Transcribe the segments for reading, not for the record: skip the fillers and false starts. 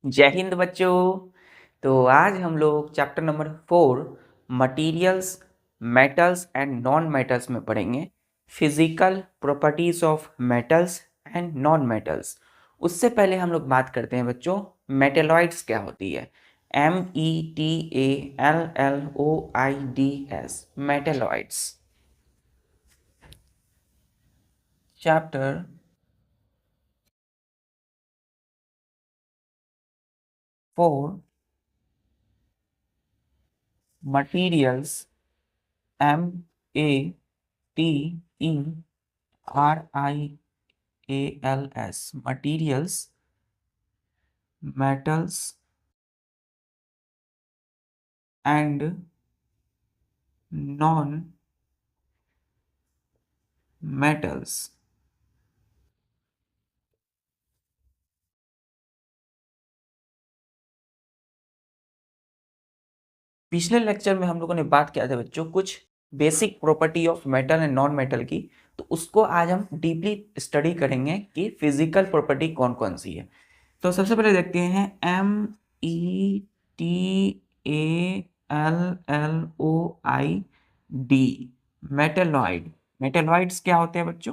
जय हिंद बच्चों। तो आज हम लोग chapter number 4 materials, metals and non metals में पढ़ेंगे physical properties of metals and non metals. उससे पहले हम लोग बात करते हैं बच्चों, मेटेलॉइड्स क्या होती है। METALLOIDS, metalloids. Chapter 4 materials, METERIALS, materials, metals and non metals। पिछले लेक्चर में हम लोगों ने बात किया था बच्चों कुछ basic property of metal and non metal की, तो उसको आज हम डीपली स्टडी करेंगे कि फिजिकल प्रॉपर्टी कौन कौन सी है। तो सबसे पहले देखते हैं METALLOID, मेटेलॉइड। मेटेलॉइड्स क्या होते हैं बच्चों?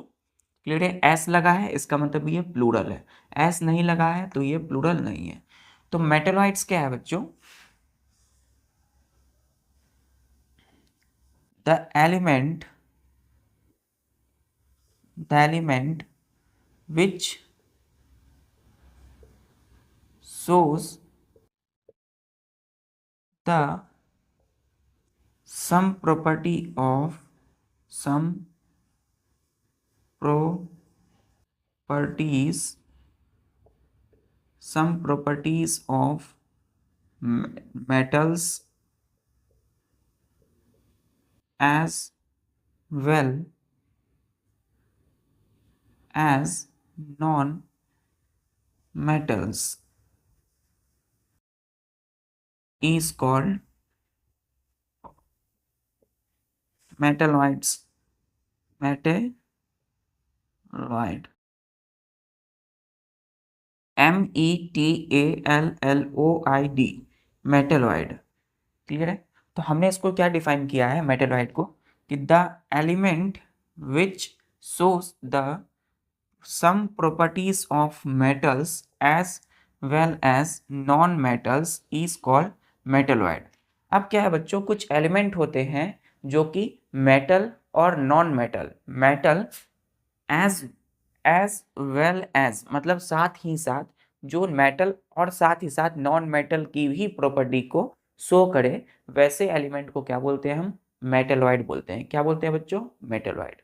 क्लियर है, एस लगा है इसका मतलब ये प्लूरल है, एस नहीं लगा है तो ये प्लूरल नहीं है। तो मेटेलॉइड्स क्या है बच्चों? the element which shows the some property of some properties of metals as well as non metals is called metalloids। metalloid, METALLOID, metalloid. Clear है? तो हमने इसको क्या डिफाइन किया है मेटेलॉइड को कि the element which shows the some properties of metals as well as non metals is called metalloid. अब क्या है बच्चों, कुछ एलिमेंट होते हैं जो कि मेटल और non metal, metal as as well as मतलब साथ ही साथ जो मेटल और साथ ही साथ नॉन मेटल की भी प्रॉपर्टी को शो करे, वैसे एलिमेंट को क्या बोलते हैं हम? मेटेलॉइड बोलते हैं। क्या बोलते हैं बच्चों? मेटेलॉइड।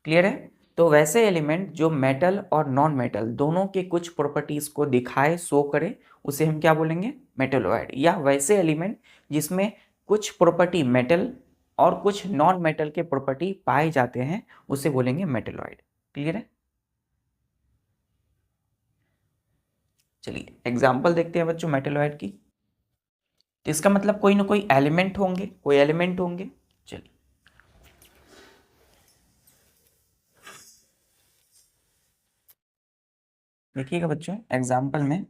क्लियर है? तो वैसे एलिमेंट जो मेटल और नॉन मेटल दोनों के कुछ प्रॉपर्टीज को दिखाए, शो करे, उसे हम क्या बोलेंगे? मेटेलॉइड। या वैसे एलिमेंट जिसमें कुछ प्रॉपर्टी मेटल और कुछ नॉन मेटल के प्रॉपर्टी पाए जाते हैं, उसे बोलेंगे मेटेलॉइड। क्लियर है? चलिए एग्जाम्पल देखते हैं बच्चों मेटेलॉइड की। तो इसका मतलब कोई ना कोई एलिमेंट होंगे, कोई एलिमेंट होंगे। चलिए देखिएगा बच्चों एग्जाम्पल में,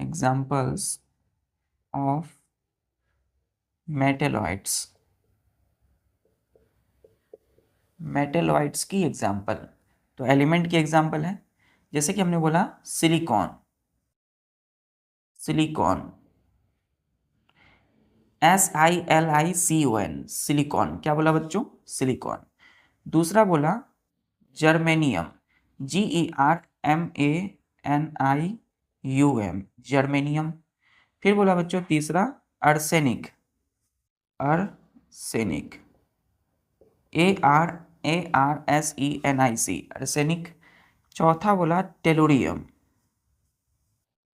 एग्जाम्पल्स ऑफ मेटेलॉइड्स, मेटेलॉइड्स की एग्जाम्पल। तो एलिमेंट की एग्जाम्पल है, जैसे कि हमने बोला सिलिकॉन, सिलिकॉन SILICON, सिलिकॉन। क्या बोला बच्चों? सिलिकॉन। दूसरा बोला जर्मेनियम, GERMANIUM, जर्मेनियम। फिर बोला बच्चों तीसरा अर्सेनिक, अर्सेनिक, ARSENIC, अर्सेनिक। चौथा बोला टेलुरियम,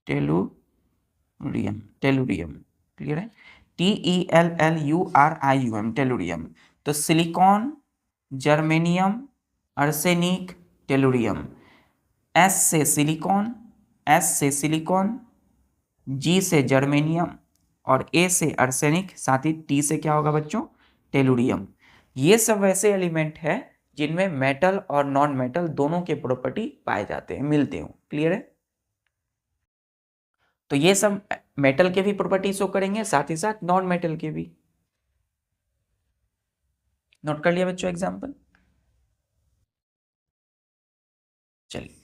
टेलुरियम, टेलुरियम। क्लियर है? TELLURIUM, tellurium. तो silicon, germanium, arsenic, tellurium. S से सिलिकॉन, S से सिलिकॉन, G से जर्मेनियम और A से अर्सेनिक, साथ ही T से क्या होगा बच्चों? टेलुरियम। ये सब वैसे एलिमेंट है जिनमें मेटल और नॉन मेटल दोनों के प्रॉपर्टी पाए जाते हैं, मिलते हो। क्लियर है? तो ये सब मेटल के भी प्रॉपर्टी शो करेंगे, साथ ही साथ नॉन मेटल के भी। नोट कर लिया बच्चों एग्जाम्पल? चलिए,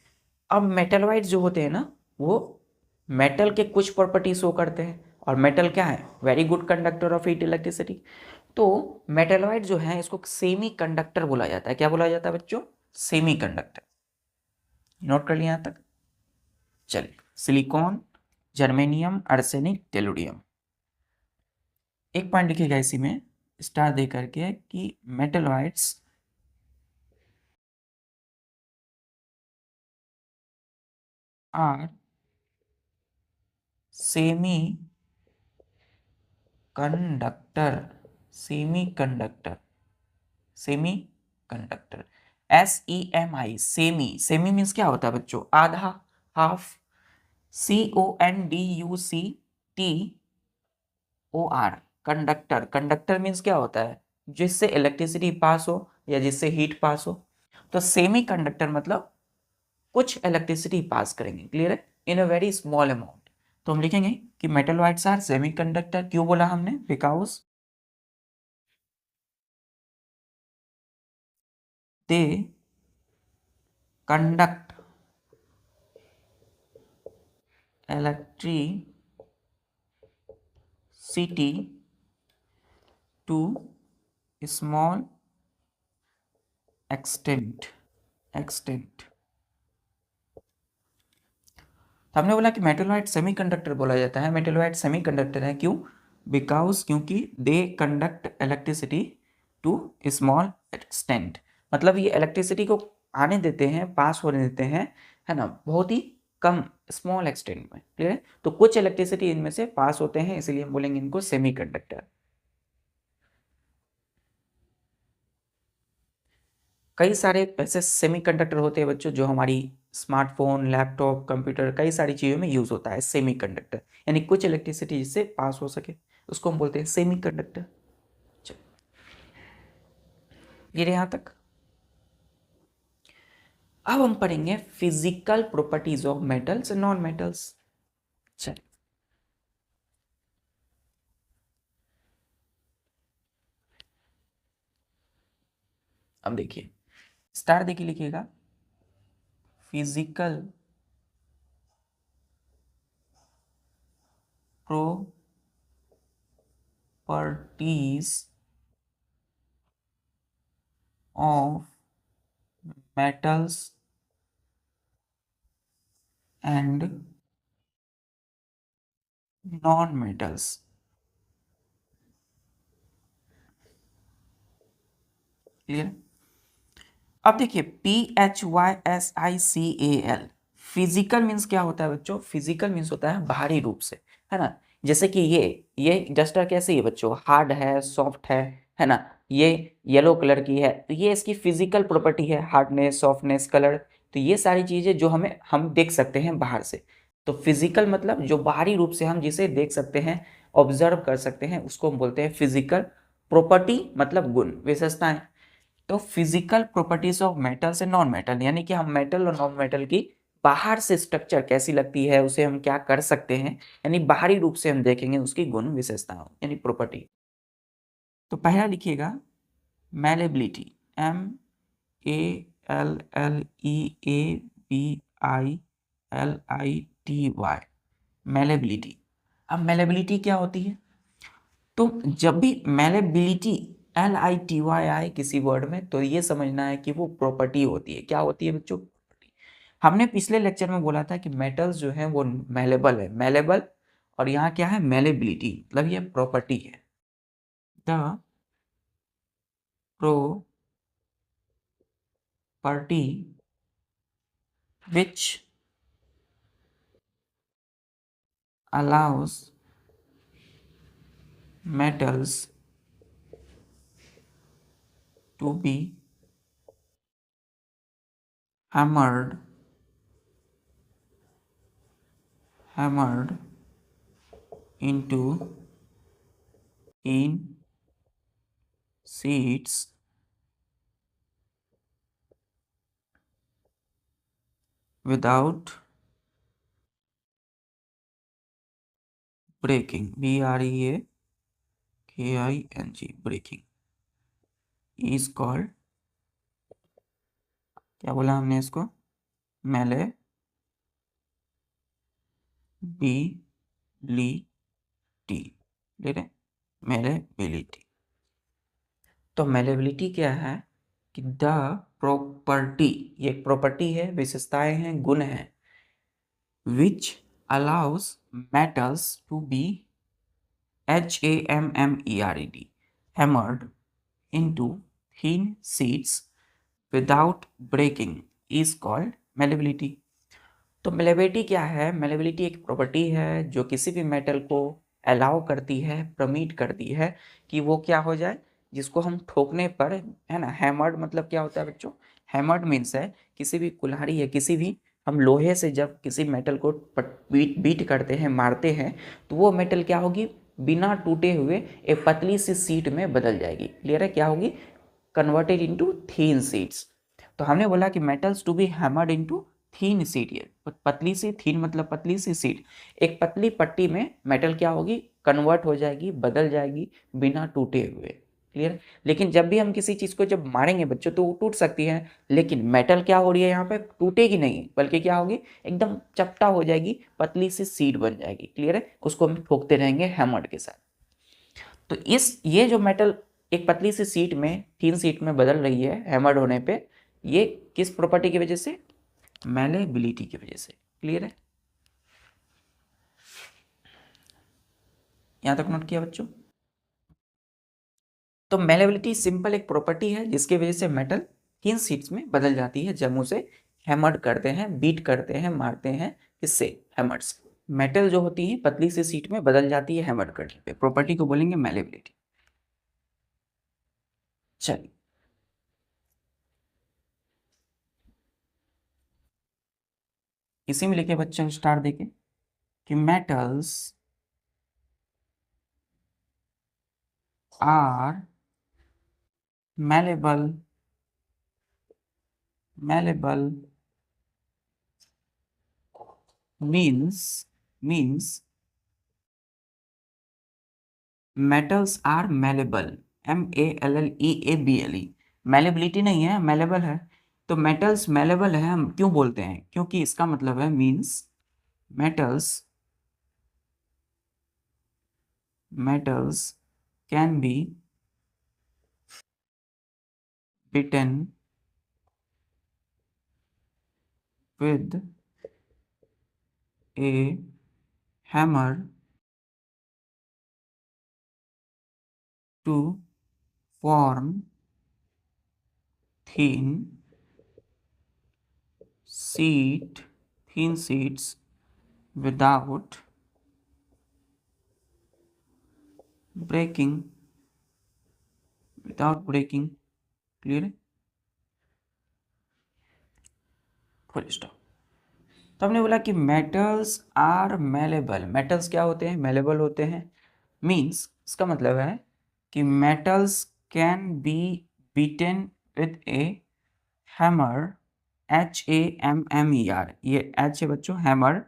अब मेटलॉइड जो होते हैं ना, वो मेटल के कुछ प्रॉपर्टी शो करते हैं। और मेटल क्या है? Very good conductor of heat electricity. तो मेटलॉइड जो है इसको सेमी कंडक्टर बोला जाता है। क्या बोला जाता है बच्चों? Semi conductor. नोट कर लिया यहां तक? चलिए, सिलिकॉन, जर्मेनियम, आर्सेनिक, टेलुरियम। एक पॉइंट लिखिएगा इसी में स्टार दे करके कि metalloids are semi conductor. Semi conductor, semi conductor, SEMI, semi. Semi means क्या होता है बच्चों? आधा, half. CONDUCTOR, conductor. Conductor means क्या होता है? जिससे इलेक्ट्रिसिटी पास हो या जिससे हीट पास हो। तो सेमी कंडक्टर मतलब कुछ इलेक्ट्रिसिटी पास करेंगे। क्लियर है? इन अ वेरी स्मॉल अमाउंट। तो हम लिखेंगे कि मेटलॉइड्स आर सेमी कंडक्टर। क्यों बोला हमने? Because they conduct electricity to small extent। हमने बोला कि मेटलॉइड सेमीकंडक्टर बोला जाता है। मेटलॉइड सेमीकंडक्टर है क्यों? बिकॉज क्योंकि they conduct electricity to small extent. मतलब ये इलेक्ट्रिसिटी को आने देते हैं, पास होने देते हैं, है ना, बहुत ही कम, स्मॉल एक्सटेंट में। क्लियर है? तो कुछ इलेक्ट्रिसिटी इनमें से पास होते हैं, इसलिए हम बोलेंगे इनको सेमीकंडक्टर। कई सारे ऐसे सेमीकंडक्टर होते हैं बच्चों जो हमारी स्मार्टफोन, लैपटॉप, कंप्यूटर, कई सारी चीज़ों में यूज़ होता है सेमीकंडक्टर। यानी कुछ इलेक्ट्रिसिटी जिससे पास हो सके, उसको हम बोलते हैं सेमीकंडक्टर। चलो, ये रहे यहाँ तक। अब हम पढ़ेंगे physical properties of metals and non metals. चलिए, अब देखिए, स्टार देखिए, लिखिएगा physical properties of metals and non metals. Clear? अब देखिए, PHYSICAL, फिजिकल मीन्स क्या होता है बच्चों? फिजिकल मीन्स होता है बाहरी रूप से, है ना। जैसे कि ये डस्टर कैसी है बच्चों? हार्ड है, सॉफ्ट है ना। ये येलो कलर की है, तो ये इसकी फिजिकल प्रॉपर्टी है, हार्डनेस, सॉफ्टनेस, कलर। तो ये सारी चीजें जो हम देख सकते हैं बाहर से। तो फिजिकल मतलब जो बाहरी रूप से हम जिसे देख सकते हैं, ऑब्जर्व कर सकते हैं, उसको हम बोलते हैं फिजिकल प्रॉपर्टी, मतलब गुण, विशेषताएं। तो physical properties of metals and non metal, यानी कि हम मेटल और नॉन मेटल की बाहर से स्ट्रक्चर कैसी लगती है, उसे हम क्या कर सकते हैं, यानी बाहरी रूप से हम देखेंगे उसकी गुण विशेषताओं, यानी प्रॉपर्टी। तो पहला लिखिएगा मैलेबिलिटी, MALLEABILITY, मैलेबिलिटी। अब मैलेबिलिटी क्या होती है? तो जब भी मैलेबिलिटी LITY आए किसी वर्ड में, तो ये समझना है कि वो प्रॉपर्टी होती है। क्या होती है बच्चों? हमने पिछले लेक्चर में बोला था कि मेटल्स जो है वो मेलेबल है, मेलेबल। और यहाँ क्या है? मेलेबिलिटी, मतलब ये प्रॉपर्टी है। The property which allows metals to be hammered into in sheets without breaking, BREAKING, breaking is called, क्या बोला हमने इसको, मैलेबिलिटी, ठीक है, मैलेबिलिटी। तो मैलेबिलिटी क्या है कि द प्रॉपर्टी, ये एक प्रॉपर्टी है, विशेषताएं हैं, गुण हैं, which allows metals to be HAMMERED hammered into thin sheets without breaking is called malleability। तो malleability क्या है? malleability एक प्रॉपर्टी है जो किसी भी मेटल को अलाउ करती है, परमिट करती है कि वो क्या हो जाए, जिसको हम ठोकने पर, है ना, हैमर्ड मतलब क्या होता है बच्चों, हैमर्ड मीन्स है किसी भी कुल्हाड़ी या किसी भी हम लोहे से जब किसी मेटल को बीट करते हैं, मारते हैं, तो वो मेटल क्या होगी, बिना टूटे हुए एक पतली सी सीट में बदल जाएगी। क्लियर है, क्या होगी, कन्वर्टेड इनटू थीन सीट्स। तो हमने बोला कि metals to be hammered into thin sheet, ये पतली सी, थीन मतलब पतली सी सीट, एक पतली पट्टी में मेटल क्या होगी, कन्वर्ट हो जाएगी, बदल जाएगी बिना टूटे हुए। क्लियर। लेकिन जब भी हम किसी चीज को जब मारेंगे बच्चों तो वो टूट सकती है, लेकिन मेटल क्या हो रही है यहाँ पे, टूटेगी नहीं, बल्कि क्या होगी, एकदम चपटा हो जाएगी, पतली सी सीट बन जाएगी। क्लियर है, उसको हम ठोकते रहेंगे हैमर्ड के साथ। तो ये जो मेटल एक पतली सी सीट में, थीन सीट में बदल रही है हैमर्ड होने पे, ये किस प्रॉपर्टी की वजह से, मैलेबिलिटी की वजह से। क्लियर है, यहां तक नोट किया बच्चों। तो मैलेबिलिटी सिंपल एक प्रॉपर्टी है जिसकी वजह से मेटल थीन सीट्स में बदल जाती है जब उसे हैमर्ड करते हैं, बीट करते हैं, मारते हैं, इससे हैमर्ड्स, मेटल जो होती है पतली सी सीट में बदल जाती है हैमर्ड करने पे, प्रॉपर्टी को बोलेंगे मैलेबिलिटी। चलिए, इसी में लिखे बच्चों स्टार देके कि metals are malleable means metals are malleable, MALLEABLE, malleability नहीं है, malleable है। तो metals malleable है, हम क्यों बोलते हैं, क्योंकि इसका मतलब है means metals can be beaten with a hammer to form thin sheets without breaking, clear है, फुल स्टॉप। तो हमने बोला कि मेटल्स आर मेलेबल, मेटल्स क्या होते हैं, मेलेबल होते हैं, मीन्स इसका मतलब है कि metals can be beaten with a hammer, HAMMER, ये H है बच्चों, hammer,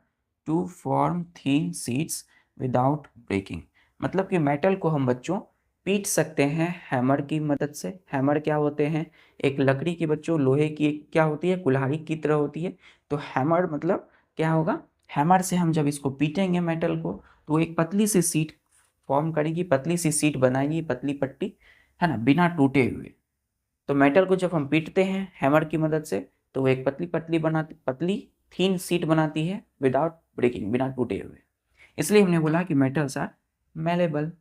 to form thin sheets without breaking. मतलब कि मेटल को हम बच्चों पीट सकते हैं हैमर की मदद से। हैमर क्या होते हैं, एक लकड़ी की बच्चों, लोहे की एक क्या होती है, कुल्हाड़ी की तरह होती है। तो हैमर मतलब क्या होगा, हैमर से हम जब इसको पीटेंगे मेटल को, तो एक पतली सी सीट फॉर्म करेगी, पतली सी सीट बनाएगी, पतली पट्टी, है ना, बिना टूटे हुए। तो मेटल को जब हम पीटते हैं हैमर की मदद से, तो वो एक पतली थीन सीट बनाती है विदाउट ब्रेकिंग, बिना टूटे हुए। इसलिए हमने बोला कि मेटल्स आर मेलेबल।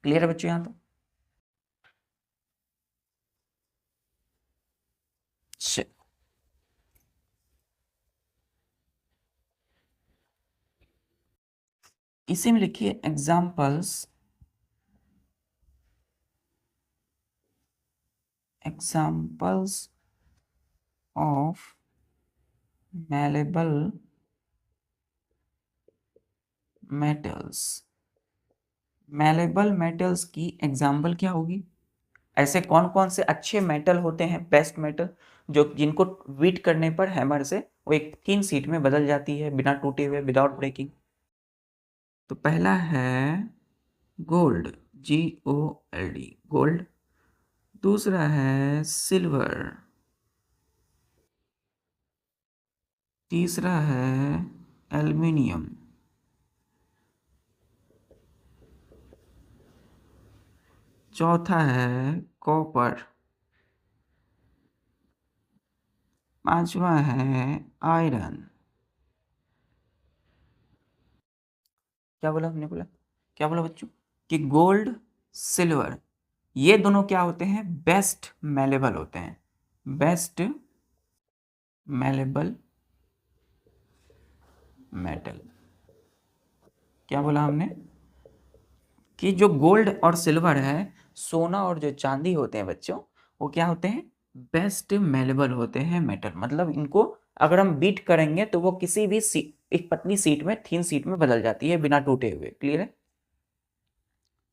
क्लियर है बच्चों यहां तो। इसी में लिखिए examples of malleable metals. malleable metals की एग्जाम्पल क्या होगी, ऐसे कौन कौन से अच्छे मेटल होते हैं, बेस्ट मेटल, जो जिनको बीट करने पर हैमर से वो एक थिन शीट में बदल जाती है बिना टूटे हुए, विदाउट ब्रेकिंग। तो पहला है गोल्ड, GOLD, गोल्ड। दूसरा है सिल्वर। तीसरा है एल्युमिनियम। चौथा है कॉपर। पांचवा है आयरन। क्या बोला हमने, बोला क्या बोला बच्चों कि गोल्ड, सिल्वर, ये दोनों क्या होते हैं, बेस्ट मेलेबल होते हैं, बेस्ट मेलेबल मेटल। क्या बोला हमने कि जो गोल्ड और सिल्वर है, सोना और जो चांदी होते हैं बच्चों, वो क्या होते हैं, बेस्ट मेलेबल होते हैं मेटल। मतलब इनको अगर हम बीट करेंगे तो वो किसी भी एक पतली सीट में, थिन सीट में बदल जाती है बिना टूटे हुए। क्लियर है।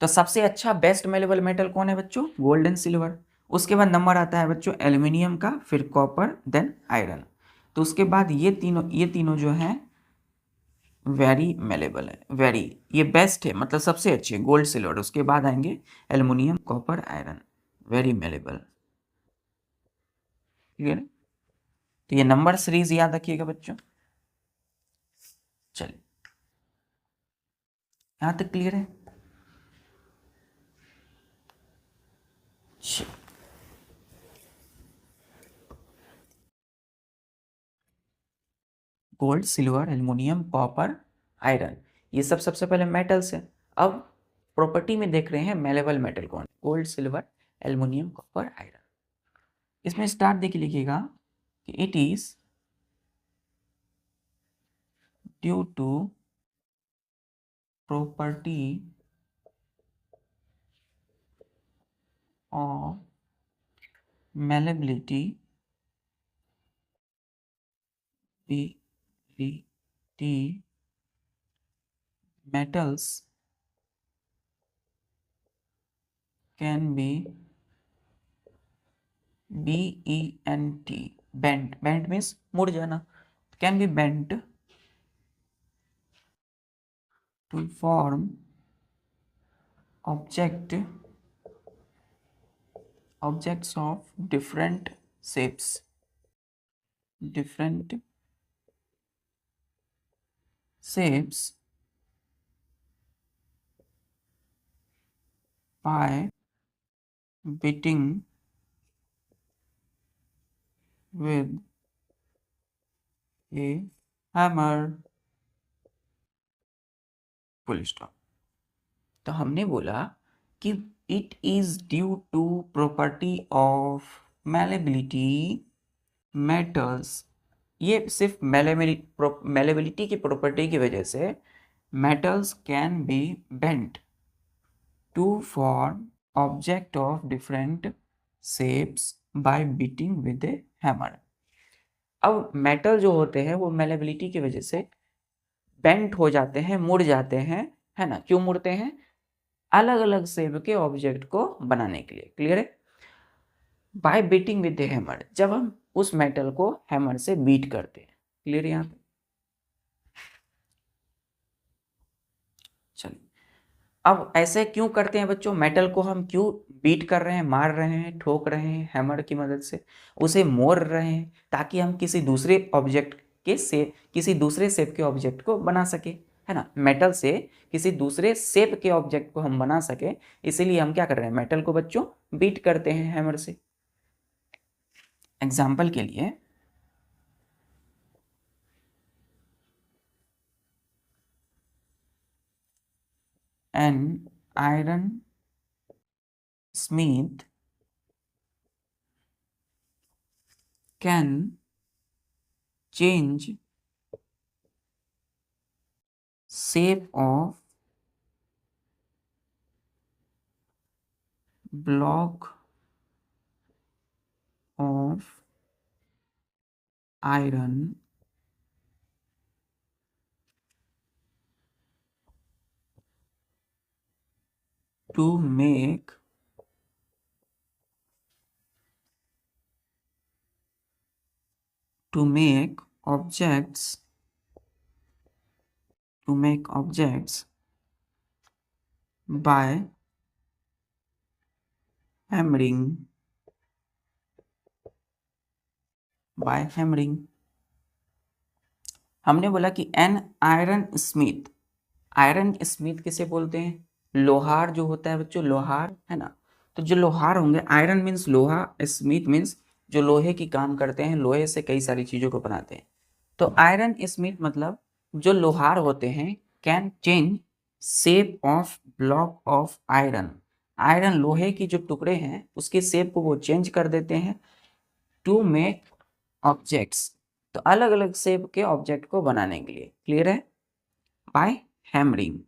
तो सबसे अच्छा बेस्ट मेलेबल मेटल कौन है बच्चों, गोल्ड एंड सिल्वर। उसके बाद नंबर आता है बच्चों एल्युमिनियम का, फिर कॉपर, देन आयरन। तो उसके बाद ये तीनों जो हैं वेरी मेलेबल है, वेरी, ये बेस्ट है, मतलब सबसे अच्छे, गोल्ड सिल्वर। उसके बाद आएंगे aluminium, copper, iron, very malleable. Clear है। तो ये नंबर सीरीज याद रखिएगा बच्चों। चलिए, यहां तक क्लियर है। Gold, silver, aluminium, copper, iron, ये सब सबसे पहले मेटल्स है। अब प्रॉपर्टी में देख रहे हैं मेलेबल मेटल कौन, gold, silver, aluminium, copper, iron. इसमें स्टार्ट देखिए, लिखिएगा कि it is due to property of malleability metals can be bent, bent means मुड़ जाना, can be bent to form objects of different shapes, different shapes by beating with a hammer, full stop। तो हमने बोला कि it is due to property of malleability metals, ये सिर्फ malleability की property की वजह से metals can be bent to form object of different shapes by beating with a hammer. अब मेटल जो होते हैं वो मैलेबिलिटी की वजह से बेंट हो जाते हैं, मुड़ जाते हैं, है ना। क्यों मुड़ते हैं, अलग अलग शेप के ऑब्जेक्ट को बनाने के लिए। क्लियर है। Bye beating with the hammer, जब हम उस मेटल को हैमर से बीट करते हैं। क्लियर है यहाँ पे। चलिए, अब ऐसे क्यों करते हैं बच्चों, मेटल को हम क्यों बीट कर रहे हैं, मार रहे हैं, ठोक रहे हैं हैमर की मदद से, उसे मोड़ रहे हैं ताकि हम किसी दूसरे ऑब्जेक्ट किसी दूसरे शेप के ऑब्जेक्ट को बना सके, है ना। मेटल से किसी दूसरे शेप के ऑब्जेक्ट को हम बना सके, इसीलिए हम क्या कर रहे हैं, मेटल को बच्चों बीट करते हैं हैमर से। एग्जाम्पल के लिए an iron smith can change shape of block of iron to make to make objects by hammering हमने बोला कि एन आयरन स्मिथ किसे बोलते हैं? लोहार जो होता है बच्चों, लोहार है ना। तो जो लोहार होंगे, आयरन मीन्स लोहा, स्मिथ मीन्स जो लोहे की काम करते हैं, लोहे से कई सारी चीजों को बनाते हैं। तो आयरन स्मिथ मतलब जो लोहार होते हैं can change shape of block of iron लोहे की जो टुकड़े हैं उसके शेप को वो चेंज कर देते हैं टू मेक ऑब्जेक्ट्स, तो अलग अलग शेप के ऑब्जेक्ट को बनाने के लिए। क्लियर है? बाय हैमरिंग,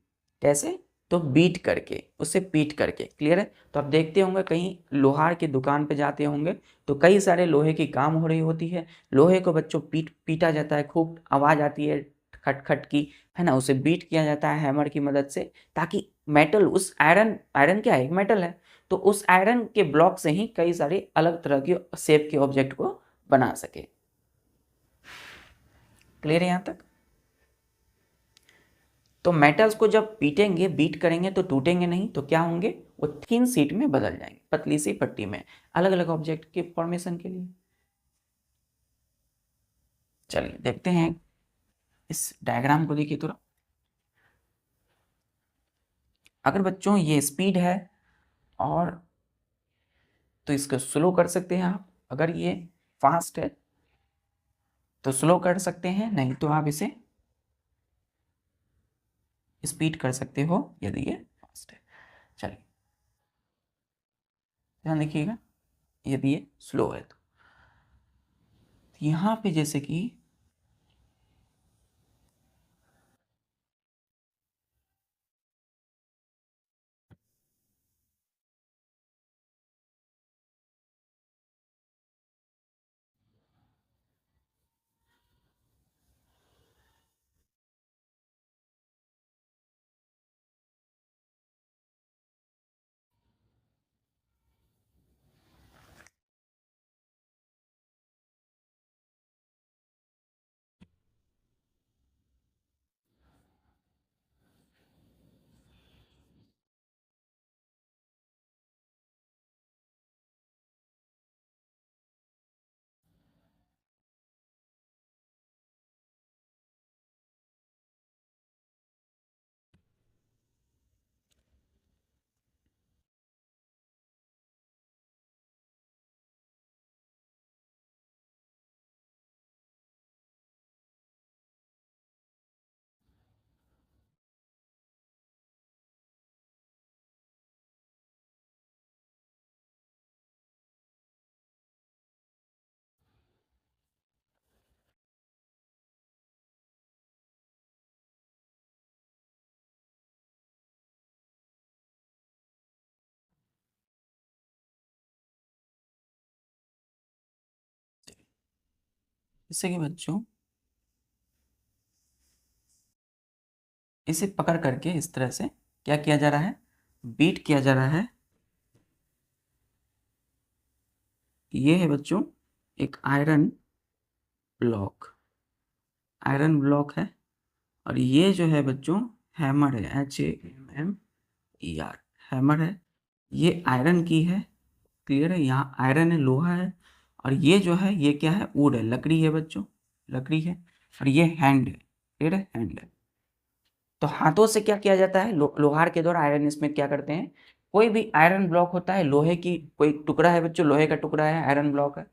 कैसे? तो बीट करके, उसे पीट करके। क्लियर है? तो आप देखते होंगे कहीं लोहार की दुकान पे जाते होंगे तो कई सारे लोहे की काम हो रही होती है, लोहे को बच्चों पीटा जाता है, खूब आवाज आती है खट की, है ना। उसे बीट किया जाता है हैमर की मदद से, ताकि मेटल, उस आयरन क्या है? एक मेटल है, तो उस आयरन के ब्लॉक से ही कई सारे अलग तरह के शेप के ऑब्जेक्ट को बना सके। क्लियर है यहां तक? तो मेटल्स को जब पीटेंगे, बीट करेंगे तो टूटेंगे नहीं, तो क्या होंगे? वो थिन शीट में बदल जाएंगे, पतली सी पट्टी में, अलग अलग ऑब्जेक्ट के फॉर्मेशन के लिए। चलिए देखते हैं इस डायग्राम को, देखिए थोड़ा। अगर बच्चों ये स्पीड है और तो इसको स्लो कर सकते हैं आप, अगर ये फास्ट है तो स्लो कर सकते हैं, नहीं तो आप इसे स्पीड कर सकते हो यदि ये फास्ट है। चलिए ध्यान देखिएगा, यदि ये स्लो है तो यहाँ पे जैसे कि जैसे कि बच्चों इसे पकड़ करके इस तरह से क्या किया जा रहा है? बीट किया जा रहा है। ये है बच्चों एक आयरन ब्लॉक है, और ये जो है बच्चों हैमर है, HAMMER, हैमर है। ये आयरन की है। क्लियर है? यहाँ आयरन है, लोहा है, और ये जो है ये क्या है? वुड है, लकड़ी है बच्चों, लकड़ी है। और ये हैंड है, क्लियर है? हैंड है। तो हाथों से क्या किया जाता है? लोहार के द्वारा आयरन स्मिथ क्या करते हैं? कोई भी आयरन ब्लॉक होता है, लोहे की कोई टुकड़ा है बच्चों, लोहे का टुकड़ा है, आयरन ब्लॉक है,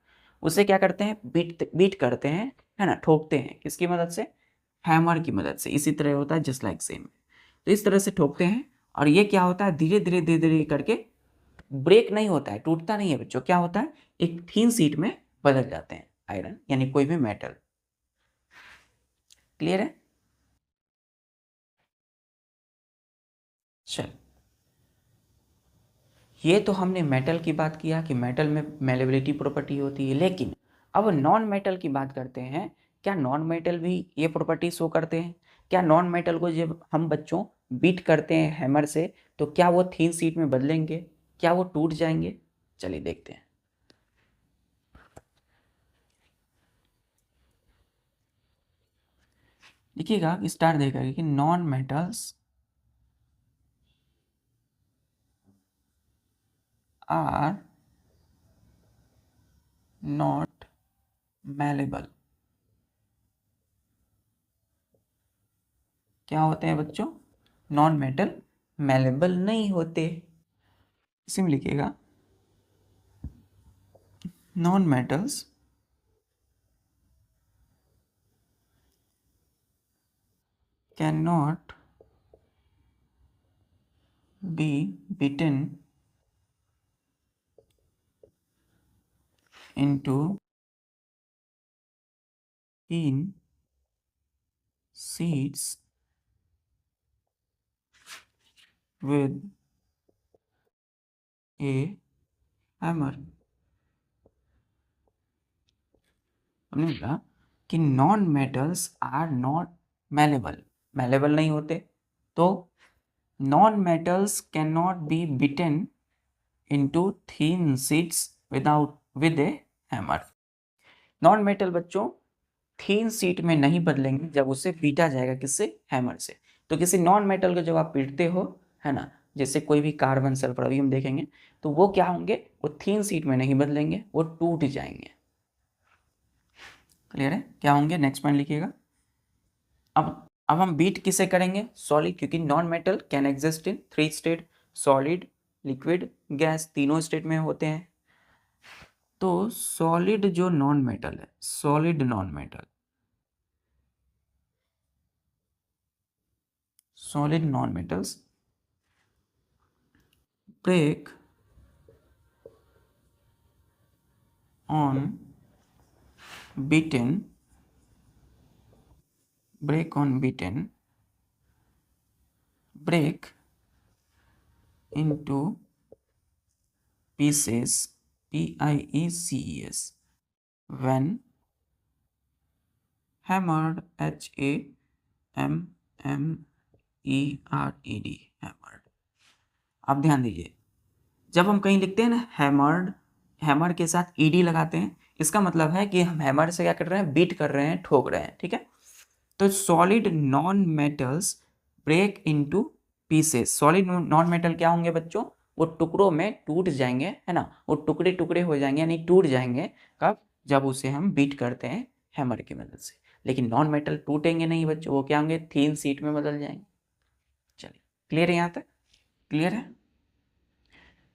उसे क्या करते हैं? बीट करते हैं, है ना, ठोकते हैं। किसकी मदद से? हैमर की मदद से। इसी तरह होता है, जस्ट लाइक सेम। तो इस तरह से ठोकते हैं, और ये क्या होता है? धीरे धीरे धीरे धीरे करके ब्रेक नहीं होता है, टूटता नहीं है बच्चों, क्या होता है? एक थीन सीट में बदल जाते हैं आयरन, यानी कोई भी मेटल। क्लियर है? चल, ये तो हमने मेटल की बात किया कि मेटल में मेलेबिलिटी प्रॉपर्टी होती है, लेकिन अब नॉन मेटल की बात करते हैं। क्या नॉन मेटल भी ये प्रॉपर्टी शो करते हैं? क्या नॉन मेटल को जब हम बच्चों बीट करते हैं हैमर से, तो क्या वो थीन सीट में बदलेंगे? क्या वो टूट जाएंगे? चलिए देखते हैं। लिखिएगा स्टार देकर कि non metals are not malleable. क्या होते हैं बच्चों? नॉन मेटल मैलेबल नहीं होते। इसी में लिखिएगा non metals can not B beaten into thin sheets with a hammer। हमने बोला कि non metals are not malleable, malleable नहीं होते, तो non metals can not be beaten into thin sheets without with a hammer. Non metal बच्चों thin sheet में नहीं बदलेंगे जब उसे पीटा जाएगा, किससे? हैमर से। तो किसी नॉन मेटल को जब आप पीटते हो, है ना, जैसे कोई भी कार्बन सल्फर अभी हम देखेंगे, तो वो क्या होंगे? वो थीन शीट में नहीं बदलेंगे, वो टूट जाएंगे। क्लियर है? क्या होंगे? नेक्स्ट पॉइंट लिखिएगा। अब हम बीट किसे करेंगे? सॉलिड, क्योंकि non metal can exist in 3 state, solid, liquid, gas, तीनों स्टेट में होते हैं। तो सॉलिड जो नॉन मेटल है, solid non metal, solid non metals break on beaten, break on beaten, break into pieces, pieces, when hammered, hammered, hammered। अब ध्यान दीजिए, जब हम कहीं लिखते हैं ना हैमर्ड, हैमर के साथ ईडी लगाते हैं, इसका मतलब है कि हम हैमर से क्या कर रहे हैं? बीट कर रहे हैं, ठोक रहे हैं, ठीक है। तो solid non metals break into pieces. Solid non metal क्या होंगे बच्चों? वो टुकड़ों में टूट जाएंगे, है ना, वो टुकड़े टुकड़े हो जाएंगे, यानी टूट जाएंगे। कब? जब उसे हम बीट करते हैं हैमर की मदद से। लेकिन नॉन मेटल टूटेंगे नहीं बच्चों, वो क्या होंगे? थीन शीट में बदल जाएंगे। चलिए, क्लियर है? यहाँ तक क्लियर है?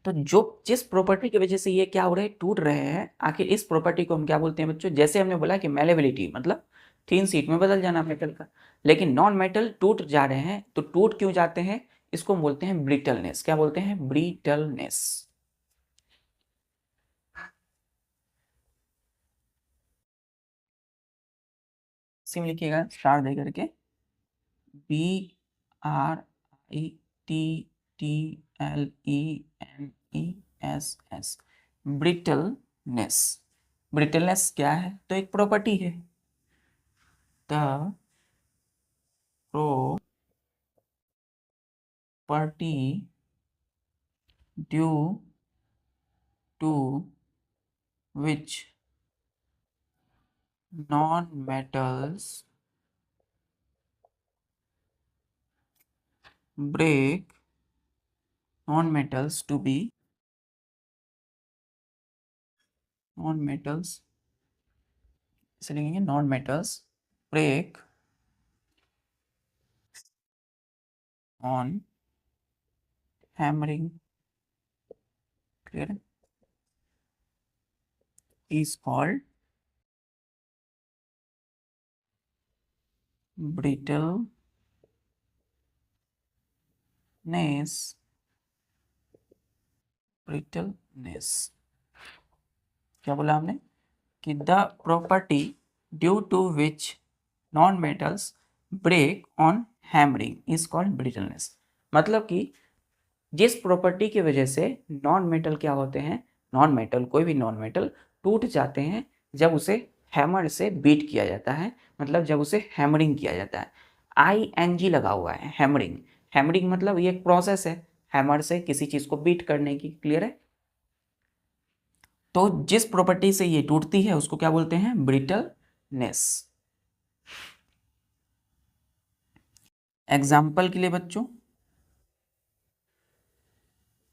तो जो जिस प्रॉपर्टी की वजह से ये क्या हो रहा है? टूट रहे हैं, आखिर इस प्रॉपर्टी को हम क्या बोलते हैं बच्चों? जैसे हमने बोला कि मेलेबिलिटी मतलब थीन शीट में बदल जाना मेटल का, लेकिन नॉन मेटल टूट जा रहे हैं, तो टूट क्यों जाते हैं? इसको हम बोलते हैं ब्रिटलनेस। क्या बोलते हैं? ब्रिटलनेस। सिम लिखिएगा स्टार दे करके, BRITTLENESS, ब्रिटलनेस। ब्रिटलनेस क्या है? तो एक प्रॉपर्टी है, the property due to which non-metals break, non-metals to be, non-metals, इसे लिखेंगे non-metals break on hammering, clear, is called brittleness, brittleness। क्या बोला हमने? कि the property due to which non metals break on hammering is called brittleness. मतलब कि जिस property की वजह से नॉन मेटल क्या होते हैं? नॉन मेटल, कोई भी नॉन मेटल टूट जाते हैं जब उसे हैमर से बीट किया जाता है, मतलब जब उसे हैमरिंग किया जाता है। ING लगा हुआ है, हैमरिंग। हैमरिंग मतलब ये एक प्रोसेस है हैमर से किसी चीज को बीट करने की। क्लियर है? तो जिस प्रॉपर्टी से ये टूटती है उसको क्या बोलते हैं? ब्रिटलनेस। एग्जाम्पल के लिए बच्चों,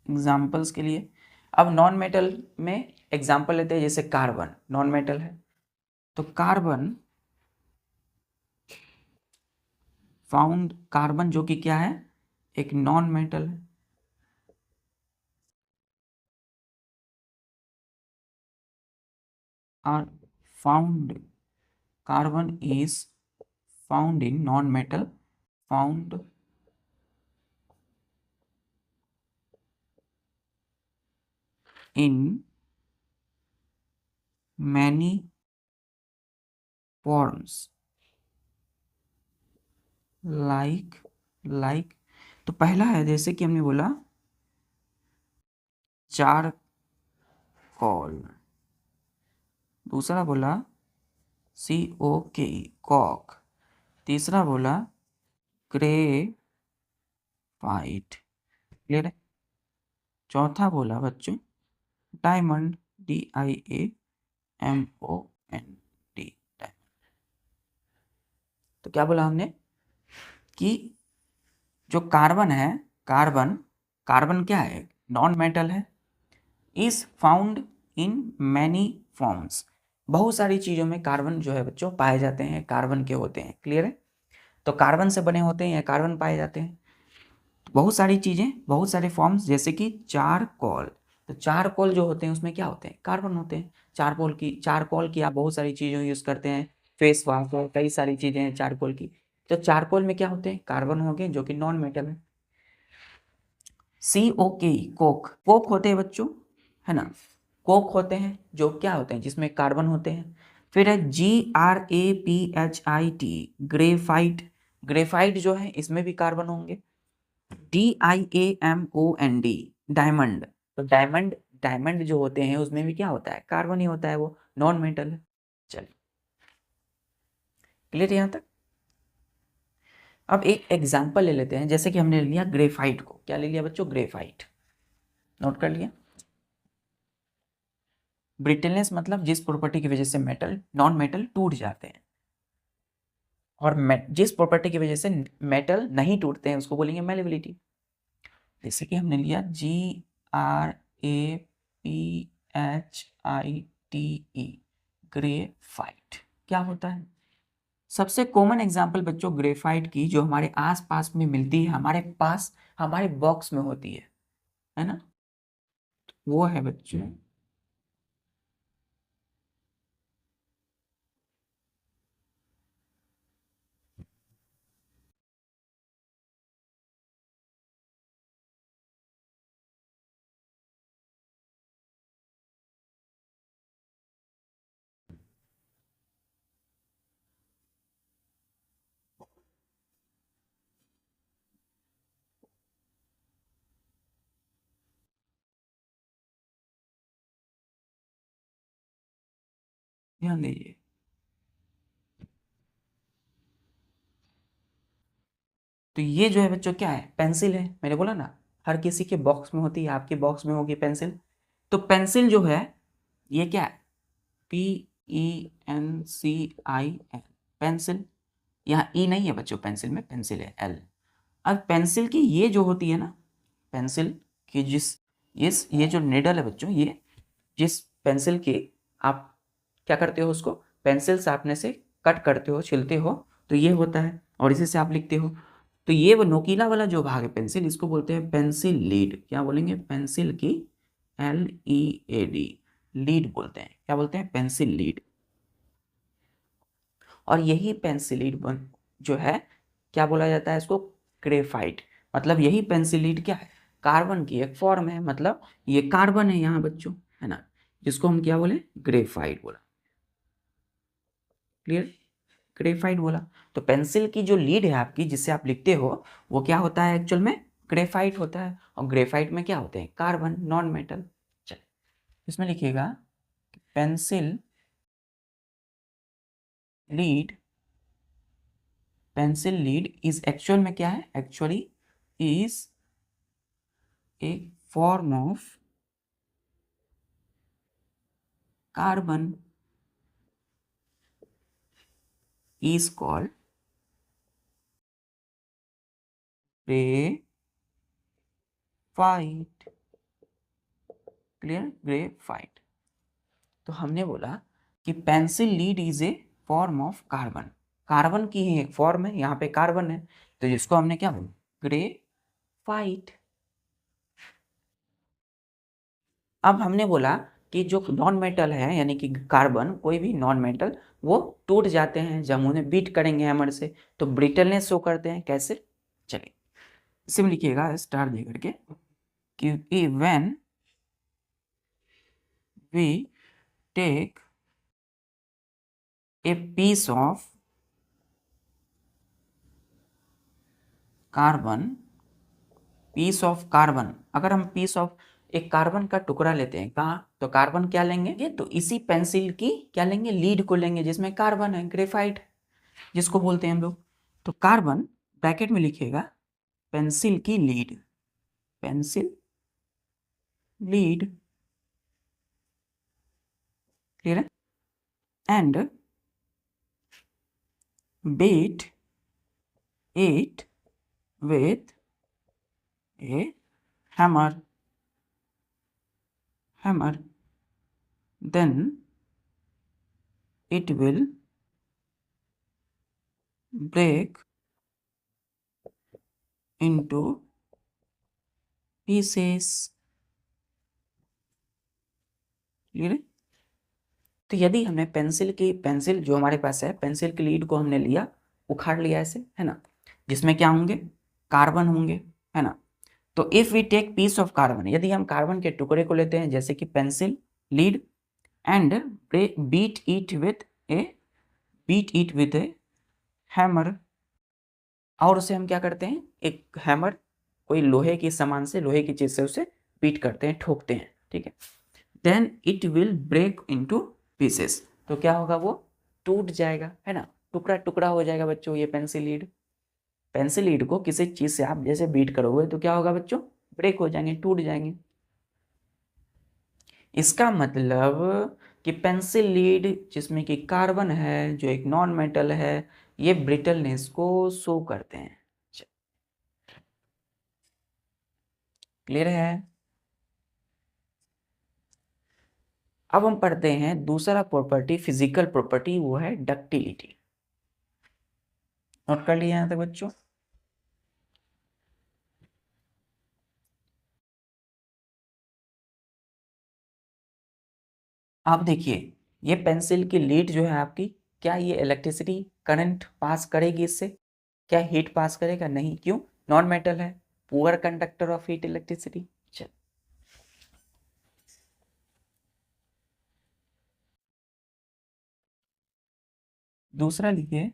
एग्जाम्पल्स के लिए अब नॉन मेटल में एग्जाम्पल लेते हैं, जैसे कार्बन नॉन मेटल है, तो कार्बन फाउंड, कार्बन जो कि क्या है, एक नॉन मेटल है। और found, carbon is found in non metal, found in many forms, like, like, तो पहला है जैसे कि हमने बोला चार कॉल, दूसरा बोला COK कॉक, तीसरा बोला ग्रेफाइट, क्लियर है, चौथा बोला बच्चों डायमंड, DIAMOND। तो क्या बोला हमने कि जो कार्बन है, कार्बन, कार्बन क्या है, नॉन मेटल है, is found in many forms, बहुत सारी चीज़ों में कार्बन जो है बच्चों पाए जाते हैं, कार्बन के होते हैं, क्लियर है, तो कार्बन से बने होते हैं या कार्बन पाए जाते हैं, तो बहुत सारी चीज़ें, बहुत सारे फॉर्म्स, जैसे कि चारकोल, तो चारकोल जो होते हैं उसमें क्या होते हैं, कार्बन होते हैं, चारकोल की आप बहुत सारी चीज़ें यूज़ करते हैं, फेस वॉश और कई सारी चीज़ें हैं चारकोल की, तो चारकोल में क्या होते हैं, कार्बन हो गए जो कि नॉन मेटल है। COK कोक, कोक होते हैं बच्चों, है ना, कोक होते हैं जो क्या होते हैं, जिसमें कार्बन होते हैं। फिर है GRAPHIT ग्रेफाइट, ग्रेफाइट जो है इसमें भी कार्बन होंगे। DIAMOND डायमंड, तो डायमंड, डायमंड जो होते हैं उसमें भी क्या होता है, कार्बन ही होता है, वो नॉन मेटल है। चलिए क्लियर यहाँ तक। अब एक एग्जांपल ले लेते हैं, जैसे कि हमने लिया ग्रेफाइट को, क्या ले लिया बच्चों, ग्रेफाइट, नोट कर लिया। ब्रिटलनेस मतलब जिस प्रॉपर्टी की वजह से मेटल, नॉन मेटल टूट जाते हैं, और जिस प्रॉपर्टी की वजह से मेटल नहीं टूटते हैं उसको बोलेंगे मेलेबिलिटी। जैसे कि हमने लिया GRAPHITE ग्रेफाइट, क्या होता है, सबसे कॉमन एग्जांपल बच्चों ग्रेफाइट की जो हमारे आसपास में मिलती है, हमारे पास, हमारे बॉक्स में होती है ना, वो है बच्चों ध्यान दीजिए। तो ये जो है बच्चों क्या है, पेंसिल है, मैंने बोला ना हर किसी के बॉक्स में होती है, आपके बॉक्स में होगी पेंसिल, तो पेंसिल जो है ये क्या है, PENCIL, पेंसिल, यहाँ ई नहीं है बच्चों, पेंसिल में पेंसिल है L। अब पेंसिल की ये जो होती है ना, पेंसिल की जिस, ये जो निडल है बच्चों, ये जिस पेंसिल की आप क्या करते हो, उसको पेंसिल शार्पनर से कट करते हो, छिलते हो, तो ये होता है, और इसी से आप लिखते हो, तो ये वो नोकीला वाला जो भाग है पेंसिल, इसको बोलते हैं पेंसिल लीड, क्या बोलेंगे, पेंसिल की LEAD, लीड बोलते हैं, क्या बोलते हैं, पेंसिल लीड। और यही पेंसिल लीड जो है क्या बोला जाता है इसको, ग्रेफाइट, मतलब यही पेंसिल लीड क्या है, कार्बन की एक फॉर्म है, मतलब ये कार्बन है यहाँ बच्चों, है ना, जिसको हम क्या बोले, ग्रेफाइट बोला, क्लियर, ग्रेफाइट बोला। तो पेंसिल की जो लीड है आपकी, जिससे आप लिखते हो, वो क्या होता है एक्चुअल में, ग्रेफाइट होता है, और ग्रेफाइट में क्या होते हैं, कार्बन, नॉन मेटल। चलिए इसमें लिखिएगा pencil lead, pencil lead is actual में क्या है, actually is a form of carbon is called graphite. Clear, graphite. तो हमने बोला कि pencil lead is a form of carbon, carbon की ही एक फॉर्म है, यहाँ पे कार्बन है, तो जिसको हमने क्या बोला, ग्रेफाइट। अब हमने बोला कि जो नॉन मेटल है यानी कि कार्बन, कोई भी नॉन मेटल, वो टूट जाते हैं जब उन्हें बीट करेंगे हैमर से, तो ब्रिटलनेस शो करते हैं। कैसे, चलिए इसे में लिखिएगा स्टार दे करके कि when we take a piece of carbon, piece of carbon, अगर हम पीस ऑफ एक कार्बन का टुकड़ा लेते हैं, कहाँ, तो कार्बन क्या लेंगे, तो इसी पेंसिल की क्या लेंगे, लीड को लेंगे जिसमें कार्बन है, ग्रेफाइट जिसको बोलते हैं हम लोग। तो कार्बन ब्रैकेट में लिखिएगा पेंसिल की लीड, पेंसिल लीड, क्लियर है, and beat it with a hammer, then it will break into pieces। Clear है। तो यदि हमने पेंसिल जो हमारे पास है, पेंसिल की लीड को हमने लिया, उखाड़ लिया ऐसे, है ना, जिसमें क्या होंगे, कार्बन होंगे, है ना। तो if we take piece of carbon, यदि हम कार्बन के टुकड़े को लेते हैं जैसे कि pencil lead, and beat it with a hammer, और उसे हम क्या करते हैं, एक हैमर, कोई लोहे की सामान से, लोहे की चीज से उसे बीट करते हैं, ठोकते हैं, ठीक है, then it will break into pieces, तो क्या होगा, वो टूट जाएगा, है ना, टुकड़ा टुकड़ा हो जाएगा बच्चों। ये पेंसिल लीड को किसी चीज से आप जैसे बीट करोगे तो क्या होगा बच्चों, ब्रेक हो जाएंगे, टूट जाएंगे। इसका मतलब कि पेंसिल लीड जिसमें कि कार्बन है, जो एक नॉन मेटल है, ये ब्रिटलनेस को शो करते हैं। क्लियर है। अब हम पढ़ते हैं दूसरा प्रॉपर्टी, फिजिकल प्रॉपर्टी, वो है डक्टिलिटी। नोट कर लिया यहां तक बच्चों। आप देखिए, ये पेंसिल की लीड जो है आपकी, क्या ये इलेक्ट्रिसिटी करंट पास करेगी इससे, क्या हीट पास करेगा, नहीं, क्यों, नॉन मेटल है, poor conductor of heat electricity. चल, दूसरा लिखिए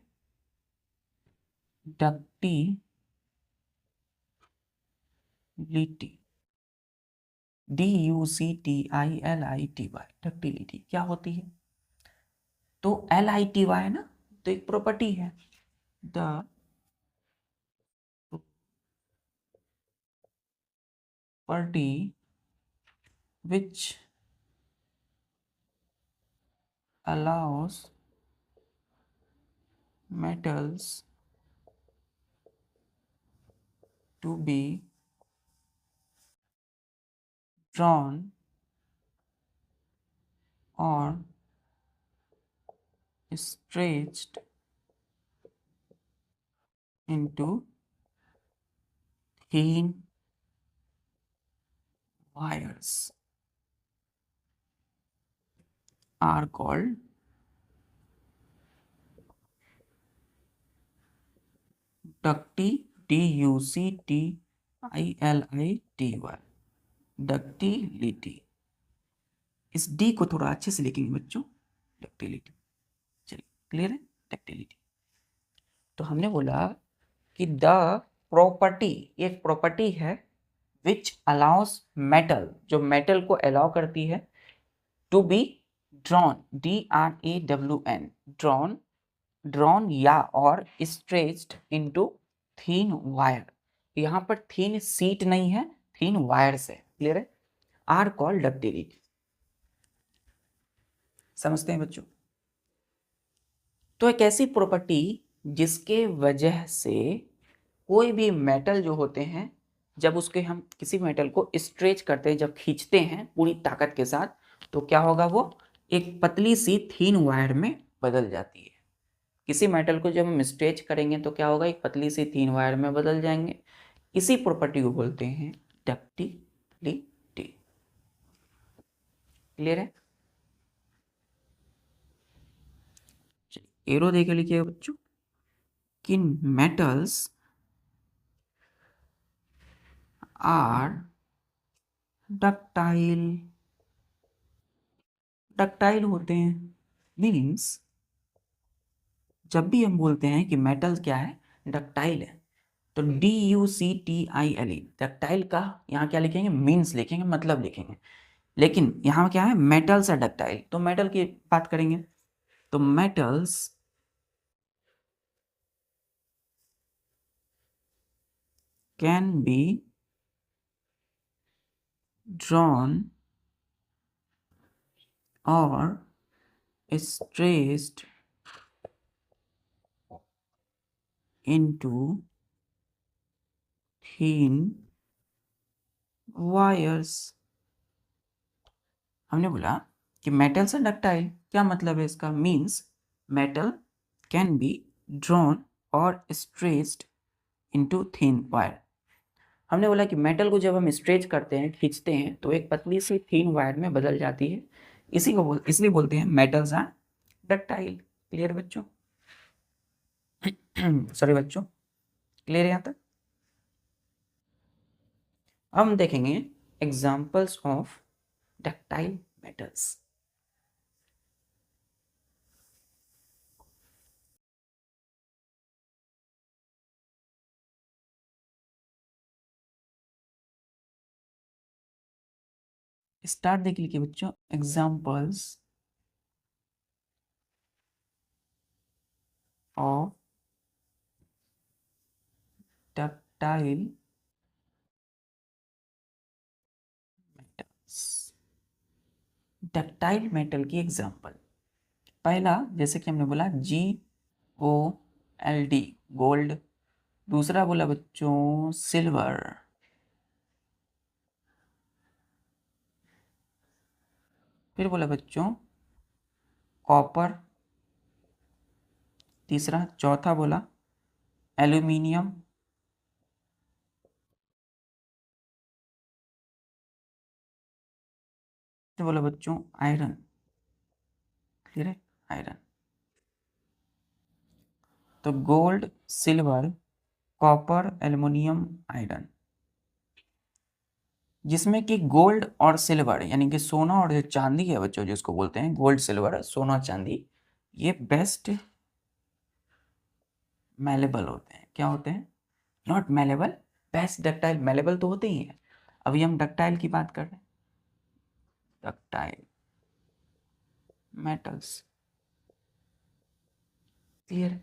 डक्टिलिटी, DUCTILITY, डक्टिलिटी क्या होती है, तो LITY है ना, तो एक प्रॉपर्टी है, the property which allows metals to be drawn or stretched into thin wires are called ducty, DUCTILITY, ductility. इस डी को थोड़ा अच्छे से लिखेंगे बच्चों, डक्टिलिटी। चलिए, क्लियर है, डक्टिलिटी। तो हमने बोला कि द प्रॉपर्टी, एक प्रॉपर्टी है, विच अलाउस मेटल, जो मेटल को अलाउ करती है, to be drawn, DRAWN, drawn, drawn या और स्ट्रेच्ड इनटू थीन वायर, यहाँ पर थीन सीट नहीं है, थीन वायर्स है, क्लियर है, आर कॉल्ड डक्टिलिटी। समझते हैं बच्चों। तो एक ऐसी प्रॉपर्टी जिसके वजह से कोई भी मेटल जो होते हैं, जब उसके हम किसी मेटल को स्ट्रेच करते हैं, जब खींचते हैं पूरी ताकत के साथ, तो क्या होगा, वो एक पतली सी थीन वायर में बदल जाती है। किसी मेटल को जब हम स्ट्रेच करेंगे तो क्या होगा, एक पतली सी थीन वायर में बदल जाएंगे। इसी प्रॉपर्टी को बोलते हैं डक्टिलिटी। क्लियर है? एरो देके लिखिएगा बच्चों कि मेटल्स आर डक्टाइल। डक्टाइल होते हैं, मीन्स जब भी हम बोलते हैं कि मेटल क्या है, डक्टाइल है, तो DUCTILE डक्टाइल का यहाँ क्या लिखेंगे, मीन्स लिखेंगे, मतलब लिखेंगे। लेकिन यहाँ क्या है, मेटल्स है डक्टाइल, तो मेटल की बात करेंगे तो मेटल्स कैन बी ड्रॉन और stretched into thin wires। हमने बोला कि मेटल्स है डक्टाइल, क्या मतलब है इसका, means metal can be drawn और स्ट्रेच्ड इनटू थिन वायर। हमने बोला कि मेटल को जब हम स्ट्रेच करते हैं, खींचते हैं, तो एक पतली सी थिन वायर में बदल जाती है। इसलिए बोलते हैं मेटल्स आर डक्टाइल। क्लियर बच्चों? सॉरी बच्चों, क्लियर यहाँ तक? हम देखेंगे examples of ductile metals. Start देख लीजिए बच्चों, examples of ductile metals. Ductile metal की एग्जाम्पल, पहला जैसे कि हमने बोला GOLD गोल्ड, दूसरा बोला बच्चों सिल्वर, फिर बोला बच्चों कॉपर, तीसरा, चौथा बोला एल्यूमिनियम, फिर बोला बच्चों आयरन। क्लियर है? आयरन। तो gold, silver, copper, aluminium, iron, जिसमें कि गोल्ड और सिल्वर यानी कि सोना और जो चांदी है बच्चों, जिसको बोलते हैं गोल्ड सिल्वर, सोना चांदी, ये बेस्ट मेलेबल होते हैं। क्या होते हैं? Not malleable, best ductile. Malleable तो होते ही हैं, अभी हम डक्टाइल की बात कर रहे हैं, डक्टाइल मेटल्स। क्लियर?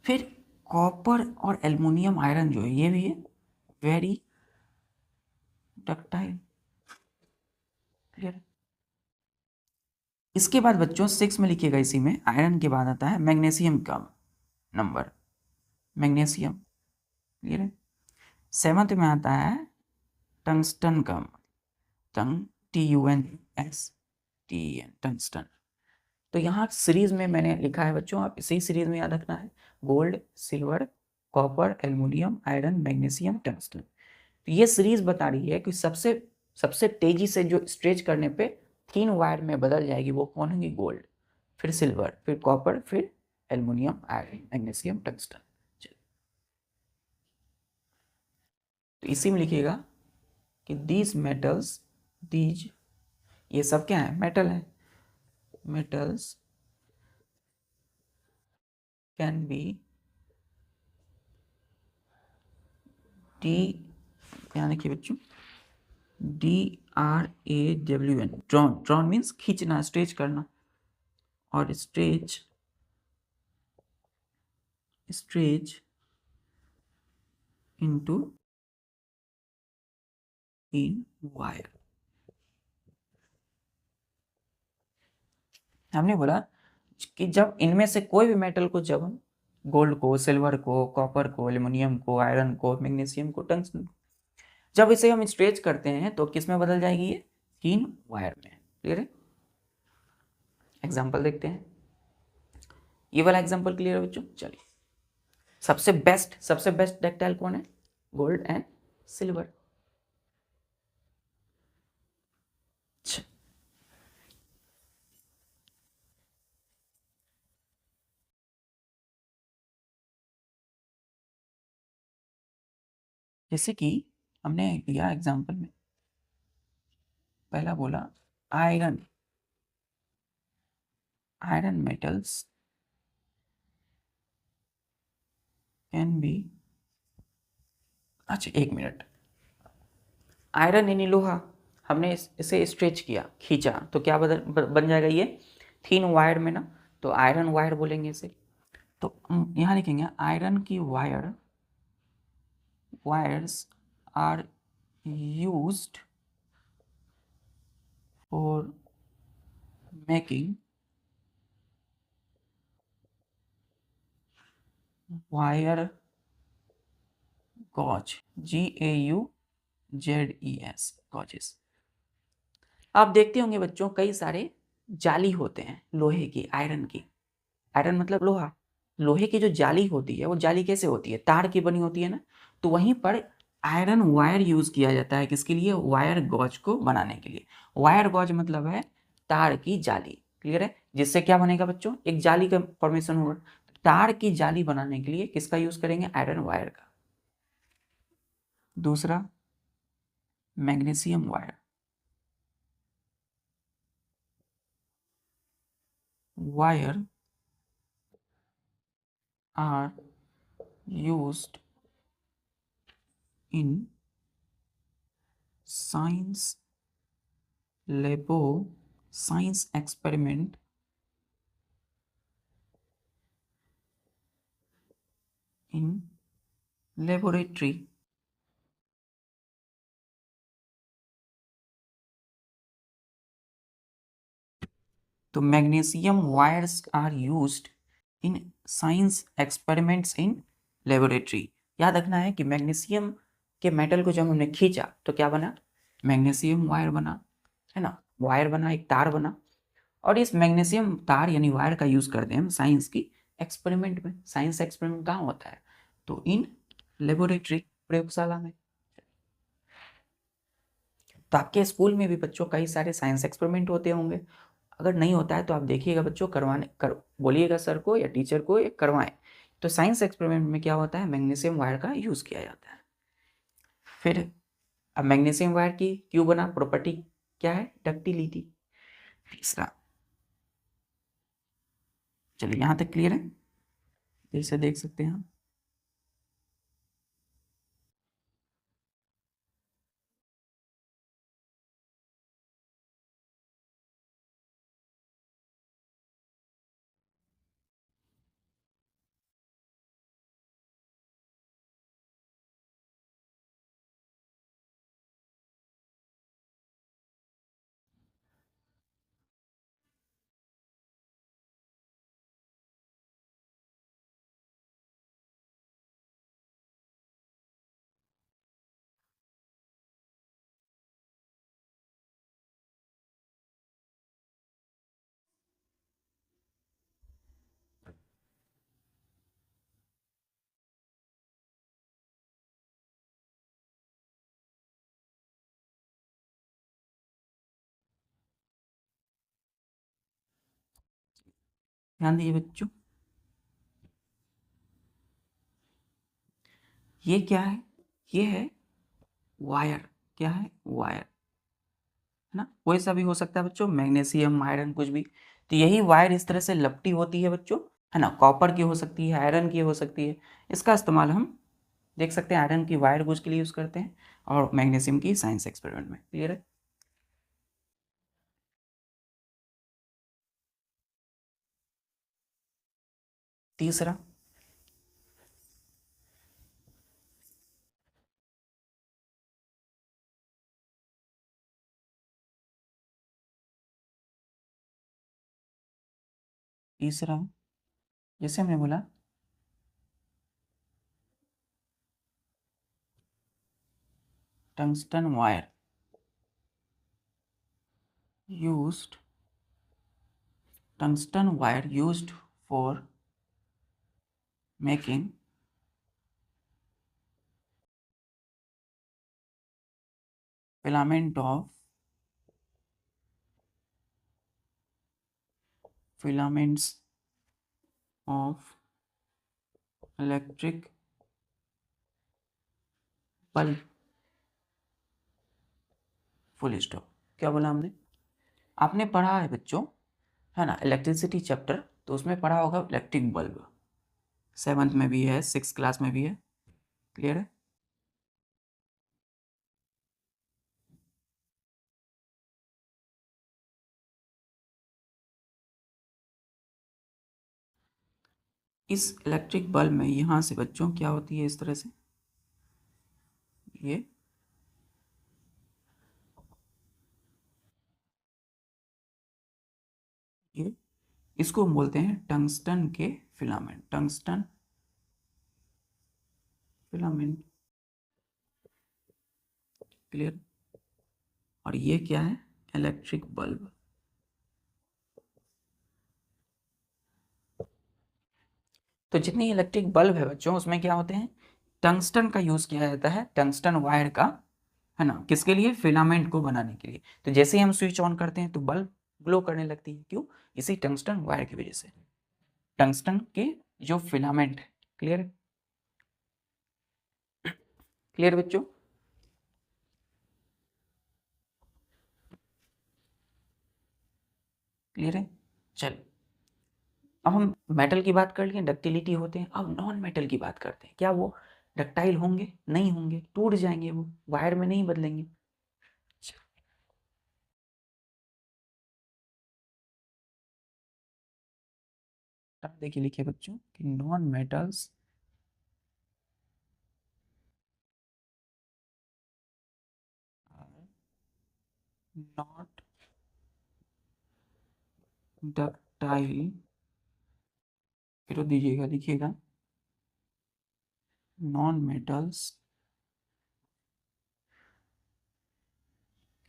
फिर कॉपर और एल्युमिनियम आयरन जो है, ये भी है वेरी डक्टाइल। क्लियर? इसके बाद बच्चों 6 में लिखिएगा, इसी में आयरन के बाद आता है मैग्नीशियम का नंबर, मैग्नीशियम। क्लियर है? 7th में आता है टंगस्टन का, TUNS टंगस्टन। तो यहाँ सीरीज में मैंने लिखा है बच्चों, आप इसी सीरीज में याद रखना है, gold, silver, copper, aluminium, iron, magnesium, tungsten. तो ये सीरीज बता रही है कि सबसे सबसे तेजी से जो स्ट्रेच करने पे 3 वायर में बदल जाएगी, वो कौन होगी? गोल्ड, फिर सिल्वर, फिर कॉपर, फिर एल्युमिनियम, आयरन, मैग्नीशियम, टंगस्टन। तो इसी में लिखिएगा कि दीज ये सब क्या है? मेटल है। मेटल्स कैन बी डी, यहाँ देखिए बच्चों, DRAWN, ड्रॉन। ड्रॉन मीन्स खींचना, स्ट्रेच करना, और स्ट्रेच इनटू इन वायर। हमने बोला कि जब इनमें से कोई भी मेटल को जब हम गोल्ड को, सिल्वर को, कॉपर को, एल्युमिनियम को, आयरन को, मैग्नीशियम को, टंगस्टन। जब इसे हम स्ट्रेच करते हैं तो किस में बदल जाएगी ये? थिन वायर में। क्लियर है? एग्जाम्पल देखते हैं। ये वाला एग्जाम्पल क्लियर है बच्चों? चलिए, सबसे बेस्ट डक्टाइल कौन है? Gold and silver. जैसे कि हमने लिया एग्जाम्पल में, पहला बोला iron, iron metals can B, अच्छा एक मिनट, आयरन यानी लोहा, हमने इसे स्ट्रेच किया, खींचा, तो क्या बन जाएगा ये? थिन वायर में ना, तो आयरन वायर बोलेंगे इसे। तो यहाँ लिखेंगे आयरन की wires are used for making wire gauze, GAUZES, gauzes. आप देखते होंगे बच्चों, कई सारे जाली होते हैं लोहे की, आयरन की, आयरन मतलब लोहा, लोहे की जो जाली होती है वो जाली कैसे होती है? तार की बनी होती है ना, तो वहीं पर आयरन वायर यूज किया जाता है, किसके लिए? वायर गॉज को बनाने के लिए। वायर गॉज मतलब है तार की जाली। क्लियर है? जिससे क्या बनेगा बच्चों? एक जाली का फॉर्मेशन होगा। तार की जाली बनाने के लिए किसका यूज करेंगे? आयरन वायर का। दूसरा magnesium wire, wire are used in science lab science experiment in laboratory. तो magnesium wires are used in science experiments in laboratory. याद रखना है कि मैग्नीशियम के मेटल को जब हमने खींचा तो क्या बना? मैग्नीशियम वायर बना, है ना, वायर बना, एक तार बना। और इस मैग्नीशियम तार यानी वायर का यूज करते हैं हम साइंस की एक्सपेरिमेंट में। साइंस एक्सपेरिमेंट कहाँ होता है? तो इन लेबोरेटरी, प्रयोगशाला में। तो आपके स्कूल में भी बच्चों कई सारे साइंस एक्सपेरिमेंट होते होंगे। अगर नहीं होता है तो आप देखिएगा बच्चों, बोलिएगा सर को या टीचर को, ये करवाएं। तो साइंस एक्सपेरिमेंट में क्या होता है? मैग्नीशियम वायर का यूज किया जाता है। फिर अब मैग्नीशियम वायर की क्यों बना? प्रॉपर्टी क्या है? डक्टिलिटी। तीसरा, चलिए यहां तक क्लियर है? फिर से देख सकते हैं हम। ध्यान दीजिए बच्चों, ये क्या है? ये है वायर। क्या है? वायर, है ना। कोई सा भी हो सकता है बच्चों, मैग्नीशियम, आयरन, कुछ भी। तो यही वायर इस तरह से लपटी होती है बच्चों, है ना। कॉपर की हो सकती है, आयरन की हो सकती है। इसका इस्तेमाल हम देख सकते हैं आयरन की वायर गुज के लिए यूज़ करते हैं, और मैग्नीशियम की साइंस एक्सपेरिमेंट में। क्लियर है? तीसरा, तीसरा जैसे हमने बोला tungsten wire used tungsten wire used for making filament of filaments of electric bulb. Full stop. क्या बोला हमने? आपने पढ़ा है बच्चों, है ना, इलेक्ट्रिसिटी चैप्टर, तो उसमें पढ़ा होगा इलेक्ट्रिक बल्ब। 7th में भी है, 6th क्लास में भी है। क्लियर है? इस इलेक्ट्रिक बल्ब में यहाँ से बच्चों क्या होती है, इस तरह से ये इसको हम बोलते हैं टंगस्टन के फिलामेंट, टंगस्टन फिलामेंट। क्लियर? और ये क्या है? Electric bulb. तो जितनी इलेक्ट्रिक बल्ब है बच्चों, उसमें क्या होते हैं? टंगस्टन का यूज किया जाता है, टंगस्टन वायर का, है ना, किसके लिए? फिलामेंट को बनाने के लिए। तो जैसे ही हम स्विच ऑन करते हैं तो बल्ब ग्लो करने लगती है। क्यों? इसी टंगस्टन वायर की वजह से, टंगस्टन के जो फिलामेंट। क्लियर? क्लियर बच्चों? क्लियर है? चल, अब हम मेटल की बात कर लिए, डक्टिलिटी होते हैं। अब नॉन मेटल की बात करते हैं। क्या वो डक्टाइल होंगे? नहीं होंगे, टूट जाएंगे, वो वायर में नहीं बदलेंगे। अब देखिए, लिखिए बच्चों कि नॉन मेटल्स नॉट डक्टाइल, फिर तो दीजिएगा, लिखिएगा non metals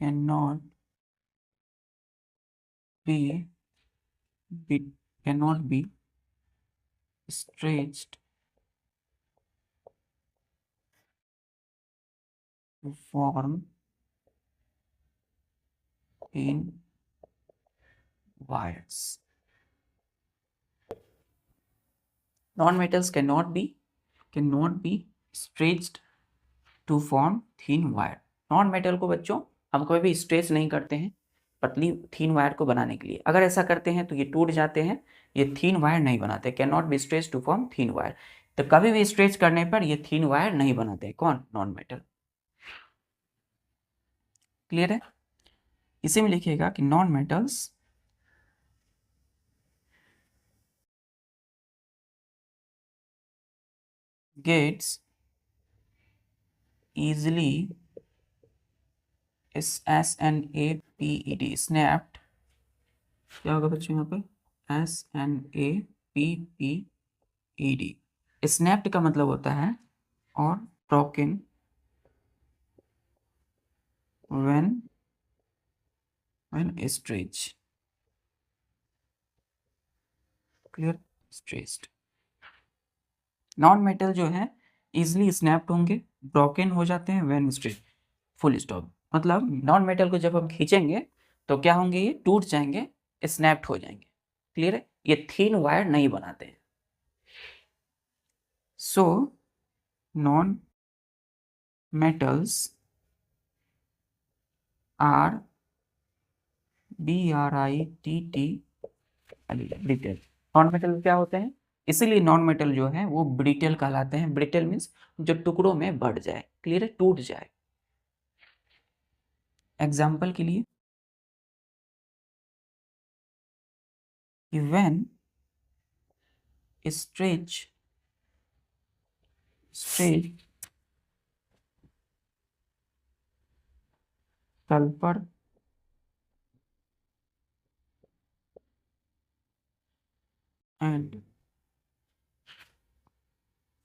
can not B can not B stretched to form in wires. Non-metals cannot be stretched to form thin wire. Non metal को बच्चों हम कभी भी स्ट्रेच नहीं करते हैं पतली थीन वायर को बनाने के लिए। अगर ऐसा करते हैं तो ये टूट जाते हैं, ये थीन वायर नहीं बनाते। Can not be stretch to form thin wire. तो कभी भी स्ट्रेच करने पर ये थीन वायर नहीं बनाते। कौन? Non metal. क्लियर है? इसी में लिखिएगा कि non metals gets easily SNAPED snapped। क्या होगा बच्चों यहाँ पे? SNAPPED। स्नैप्ड का मतलब होता है और broken when when stretch. Clear? Stretched. Non metal जो है इजिली स्नैप्ड होंगे, ब्रोकन हो जाते हैं व्हेन स्ट्रेच। Full stop. मतलब नॉन मेटल को जब हम खींचेंगे तो क्या होंगे? ये टूट जाएंगे, स्नैप्ड हो जाएंगे। क्लियर है? ये थीन वायर नहीं बनाते हैं। So non metals are BRITT brittle. Non metal क्या होते हैं? इसीलिए नॉन मेटल जो है वो ब्रिटेल कहलाते हैं। ब्रिटेल मीन्स जो टुकड़ों में बढ़ जाए। क्लियर है? टूट जाए। एग्जाम्पल के लिए, when stretch sulphur and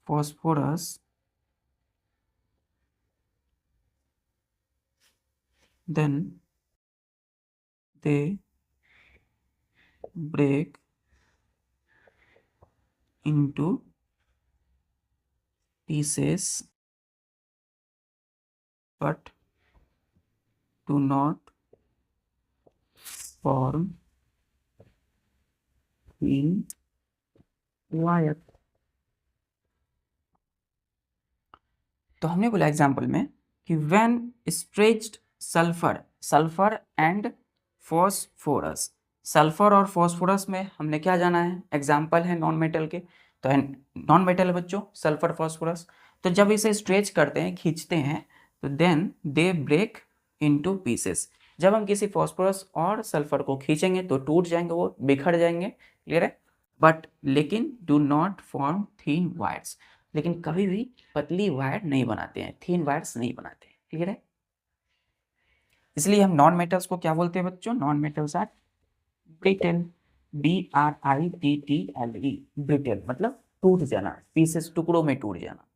phosphorus then they break into pieces but do not form thin wire। तो हमने बोला एग्जाम्पल में कि when stretched sulphur and phosphorus, sulphur और फॉस्फोरस में हमने क्या जाना है, एग्जाम्पल है नॉन मेटल के, तो नॉन मेटल है बच्चों सल्फर फॉस्फोरस। तो जब इसे स्ट्रेच करते हैं, खींचते हैं, तो then they break into pieces. जब हम किसी फॉस्फोरस और सल्फर को खींचेंगे तो टूट जाएंगे, वो बिखर जाएंगे, क्लियर है। बट लेकिन do not form thin wires, लेकिन कभी भी पतली वायर नहीं बनाते हैं, थीन वायर्स नहीं बनाते हैं, क्लियर है। इसलिए हम नॉन मेटल्स को क्या बोलते हैं बच्चों, non metals are brittle, BRITTLE, brittle मतलब टूट जाना, पीसेस टुकड़ों में टूट जाना।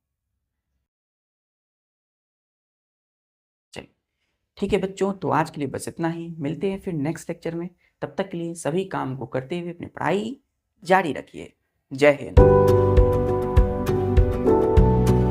चलिए ठीक है बच्चों, तो आज के लिए बस इतना ही, मिलते हैं फिर नेक्स्ट लेक्चर में। तब तक के लिए सभी काम को करते हुए अपनी पढ़ाई जारी रखिए। जय हिंद।